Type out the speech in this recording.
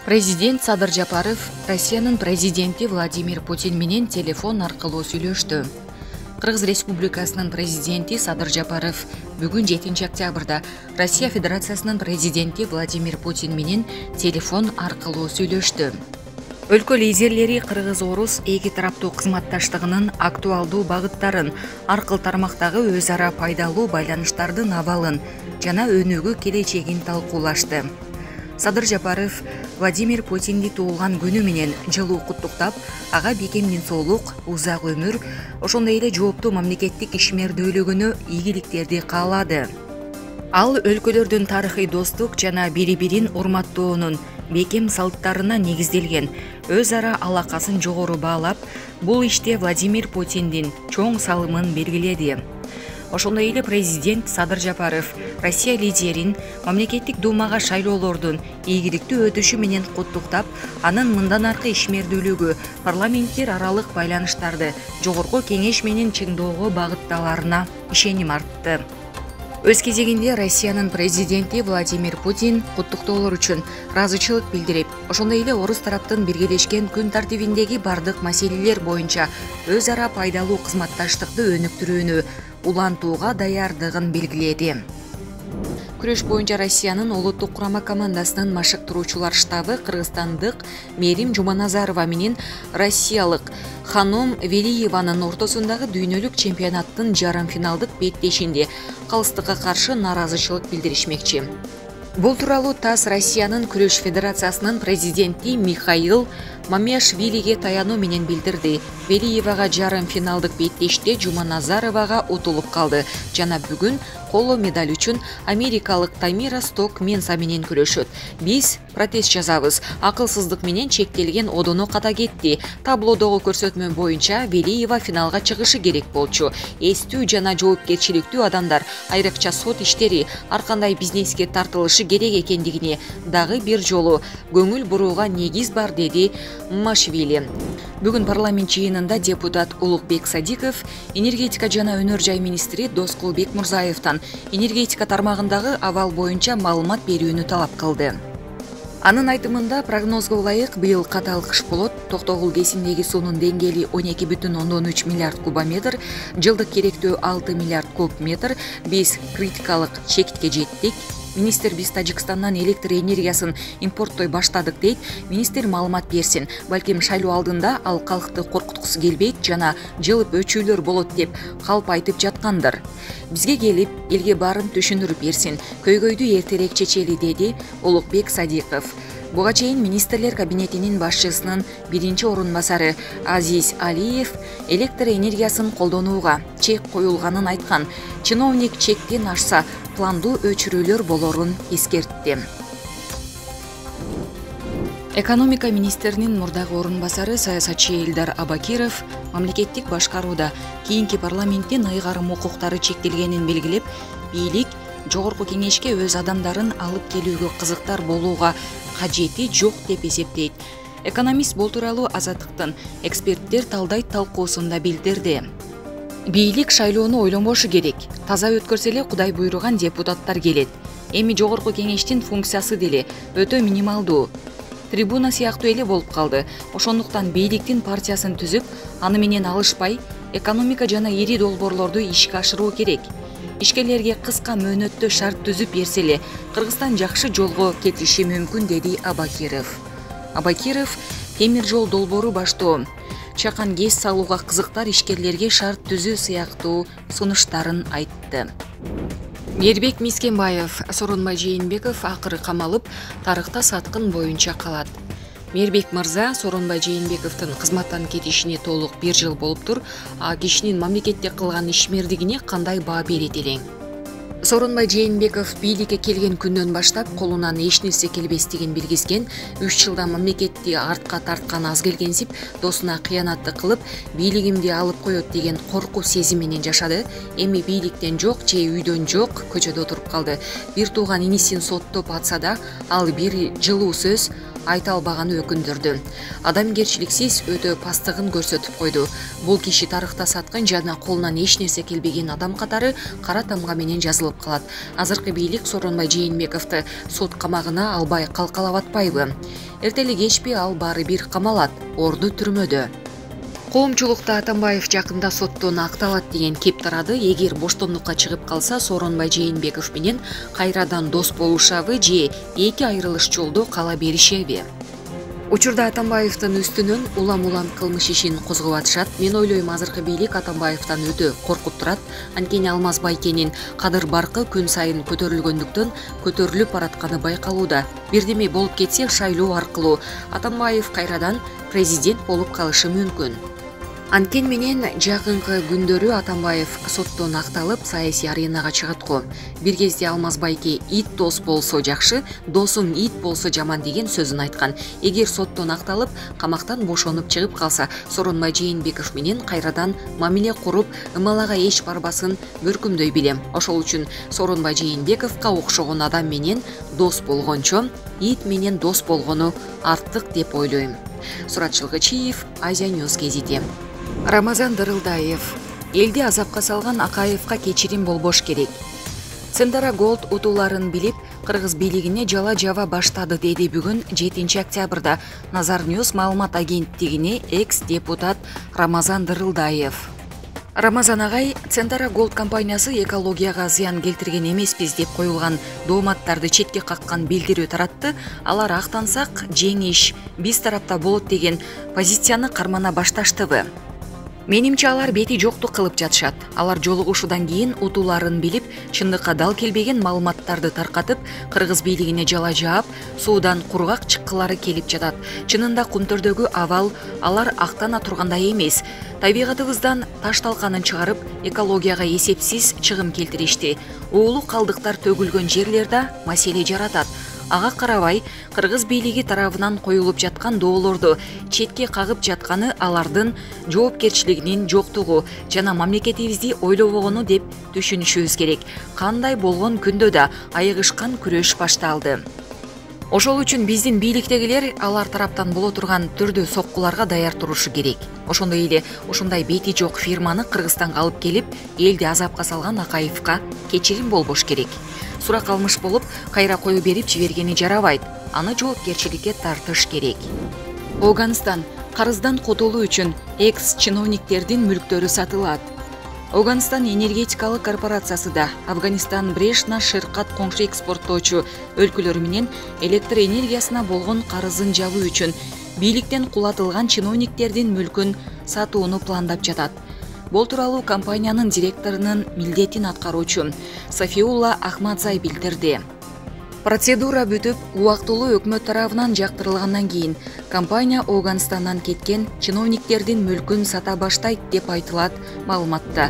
Президент Садыр Жапаров Россиянын президенти Владимир Путин менен телефон аркылуу сүйлөштү. Кыргыз Республикасынын президенти Садыр Жапаров бүгүн 7 октябрда Россия Федерациясынын президенти Владимир Путин менен телефон аркылуу сүйлөштү. Өлкө лидерлери кыргыз-орус эки тараптуу кызматташтыгынын актуалдуу багыттарын, аркыл тармактагы өз ара пайдалуу байланыштардын абалын жана өнүгүү келечегин талкуулашты. Садыр Жапаров Владимир Путинди туулган күнү менен жылуу куттуктап, ага бекем ден-соолук, узак өмүр, ошондой эле жооптуу мамлекеттик ишмердүүлүгүнө ийгиликтерди каалады. Ал өлкөлөрдүн тарыхый достук жана бири-бирин урматтоонун бекем салттарына негизделген өз ара алакасын жогору баалап, бул иште Владимир Путиндин чоң салымын белгиледи. Ошондой эле президент Садыр Жапаров Россия лидерин мамлекеттик думага шайлоолордун ийгиликтүү өтүшү менен куттуктап, анын мындан аркы ишмердүүлүгү, парламенттер аралык байланыштарды жогорку кеңеш менен чыңдоого багытталарына ишеним артты. Өз кезегинде Россиянын президенти Владимир Путин куттуктоолор үчүн ыраазычылык билдирип, ошондой эле орус тараптын биргелешкен күн тартибиндеги бардык маселелер боюнча өз ара пайдалуу кызматташтыкты өнүктүрүүнү улантууга даярдыгын белгиледи. Күрөш боюнча Россиянын улуттук курама командасынын машыктыруучулар штабы кыргызстандык Мерим Жуманазарова менен россиялык Ханом Велиеванын ортосундагы дүйнөлүк чемпионаттын жарым финалдык беттешинде калыстыкка каршы нааразычылык билдиришмекчи. Бул тууралуу ТАСС Россиянын күрөш федерациясынын президенти Михаил Мамиашвилиге таянуу менен билдирди. Велиевага жарым финалдык беттеште Жуманазаровага утулуп калды жана бүгүн коло медаль үчүн америкалык Тамира Сток Менса менен күрөшөт. Биз протест жазабыз. Акылсыздык менен чектелген одоно ката кетти. Таблодогу көрсөтмө боюнча Велиева финалга чыгышы керек болчу. Эстүү жана жоопкерчиликтүү адамдар, айрыкча сот иштери, ар кандай бизнеске тартылышы керек экендигине дагы бир жолу көңүл бурууга негиз бар, деди Машвили. Бүгүн парламент жыйынында депутат Улукбек Садиков энергетика жана өнөр жай министри Доскулбек Мурзаевтан энергетика тармагындагы абал боюнча маалымат берүүнү талап кылды. Анын айтымында прогнозго ылайык быйыл катаал кыш болот, Токтогул кесиндеги суунун деңгээли 12,3 миллиард кубометр, жылдык керектөө 6 миллиард куб метр, биз критикалык чекитке жеттик. Министр биз Тажикстандан электр энергиясын импорттой баштадык дейт. Министр маалымат берсин. Балким шайлоо алдында ал калкты коркуткусу келбейт жана жылып өчүүлөр болот деп калп айтып жаткандыр. Бизге келип, элге баарын түшүндүрүп берсин. Көйгөйдү эртерээк чечели, деди Улукбек Садиков. Буга чейин министрлер кабинетинин башчысынын биринчи орун басары Азиз Алиев электр энергиясын колдонууга чек коюлганын айткан. Чиновник чектен ашса пландуу өчүрүүлөр болорун эскертти. Экономика министринин мурдагы орун басары саясатчы Элдар Абакиров мамлекеттик башкарууда кийинки парламенттин ыйгарым укуктары чектелгенин белгилеп, бийлик жогорку кеңешке өз адамдарын алып келүүгө кызыктар болууга кажети жок деп эсептейт. Экономист бул тууралуу Азаттыктын эксперттер талдайт талкуусунда билдирди. Бийлик шайлоону ойлонбошу керек. Таза өткөрсө эле Кудай буйруган депутаттар келет. Эми жогорку кеңештин функциясы деле өтө минималдуу. Трибуна сыяктуу эле болуп калды. Ошондуктан бийликтин партиясын түзүп, аны менен алышпай, экономика жана ири долбоорлорду ишке ашыруу керек. Ишкерлерге кыска мөөнөттө шарт түзүп берсе эле Кыргызстан жакшы жолго кетиши мүмкүн, деди Абакиров. Абакиров темир жол долбоору баштоо, чакан гез салууга кызыктар ишкерлерге шарт түзүү сыяктуу сунуштарын айтты. Мээрбек Мискенбаев, Сооронбай Жээнбеков акыры камалып, тарыхта саткын боюнча калат. Мээрбек мырза Сооронбай Жээнбековдун кызматтан кетишине толук 1 жыл болуптур, а кишинин мамлекетте кылган ишмердигине кандай баа берет элең? Сооронбай Жээнбеков бийликке келген күндөн баштап колунан эч нерсе келбестигин билгизген, 3 жылда мамлекетти артка тарткан аз келгенсип, досуна кыянатты кылып, бийлигимди алып коет деген коркуу сезим менен жашады. Эми бийликтен жок же үйдөн жок, көчөдө отуруп калды. Бир тууган инисин соттоп атса да, ал бир жылуу сөз айта албаганы өкүндүрдү. Адамгерчиликсиз өтө пастыгын көрсөтүп койду. Бул киши тарыхта саткан жана колунан эч нерсе келбеген адам катары кара тамга менен жазылып калат. Азыркы бийлик Сооронбай Жээнбековду сот камагына албай калкалап атпайбы? эртели кечпи ал баары бир камалат, орду түрмөдө. Коомчулукта Атамбаев жакында соттон акталат деген кеп тарады. Эгер боштондукка чыгып калса, Сооронбай Жээнбеков менен кайрадан дос болушабы же эки айрылыш жолдо кала беришеби? Учурда Атамбаевдин үстүнөн улам-улам кылмыш ишин козгоп атышат. Мен ойлойм, азыркы бийлик Атамбаевден өтө коркуп турат. Анткени Алмаз Байкенин кадыр баркы күн сайын көтөрүлгөндүктөн көтөрүлүп баратканы байкалууда. Бирдеме болуп кетсе, шайлоо аркылуу Атамбаев кайрадан президент болуп калышы мүмкүн. Анткени менен жакынкы күндөрү Атамбаев соттон акталып, саясий аренага чыгат го. Бир кезде Алмаз Байке ит дос болсо жакшы, досуң ит болсо жаман деген сөзүн айткан. Эгер соттон акталып, камактан бошонуп чыгып калса, Сооронбай Жээнбеков менен кайрадан мамиле куруп, ымалага эч барбасын бөркүмдөй билем. Ошол үчүн Сооронбай Жээнбековго окшогон адам менен дос болгончо, ит менен дос болгону артык деп ойлойм. Суратчыл Чиев, Азия Ньюс гезити. Рамазан Дырылдаев. Элди азапка салган Акаевка кечирим болбош керек. Центара Голд утууларын билип, Кыргыз бийлигине жала жаба баштады деди бүгүн 7 октябрда Назар Ньюс маалымат агенттигине экс-депутат Рамазан Дырылдаев. Рамазан агай, Центара Голд компаниясы экологияга зыян келтирген эмеспиз деп коюлган дооматтарды четке каккан билдирүү таратты. Алар актансак, жеңиш биз тарапта болот деген позицияны кармана башташтыбы? Менимче алар бети жоктук кылып жатышат. Алар жолугушуудан кийин утууларын билип, чындыкка дал келбеген маалыматтарды таркатып, Кыргыз бийлигине жала жаап, суудан кургак чыккылары келип жатат. Чынында Кумтөрдөгү абал алар актана тургандай эмес. Табигатыбыздан таш талканын чыгарып, экологияга эсепсиз чыгым келтиришти. Уулу калдыктар төгүлгөн жерлерде маселе жаратат. Ага карабай, Кыргыз бийлиги тарабынан коюлуп жаткан доолорду четке кагып жатканы алардын жоопкерчилигинин жоктугу жана мамлекетибизди ойлобогону деп түшүнүшүбүз керек. Кандай болгон күндө да айыгышкан күрөш башталды. Ошол үчүн биздин бийликтегилер алар тараптан боло турган түрдүү соккуларга даяр турушу керек. Ошондой эле ушундай бети жок фирманы Кыргызстанга алып келип, элди азапка салган Акаевка кечирим болбош керек. Сурак калмыш болуп, кайра кое берип жибергени жарабайт. Аны жоопкерчиликке тартыш керек. Афганистан карыздан кутулуу үчүн экс-чиновниктердин мүлктөрү сатылат. Афганистан энергетикалык корпорациясы да Афганистан Брешна Ширкат коңшу экспорттоочу өлкөлөр менен электр энергиясына болгон карызын жабуу үчүн бийликтен кулатылган чиновниктердин мүлкүн сатууну пландап жатат. Бул тууралуу компаниянын директорунун милдетин аткаруучу Сафиулла Ахмадзай билдирди. Процедура бүтүп, убактылуу өкмөт тарабынан жактырылгандан кийин компания Афганистандан кеткен чиновниктердин мүлкүн сата баштайт деп айтылат маалыматта.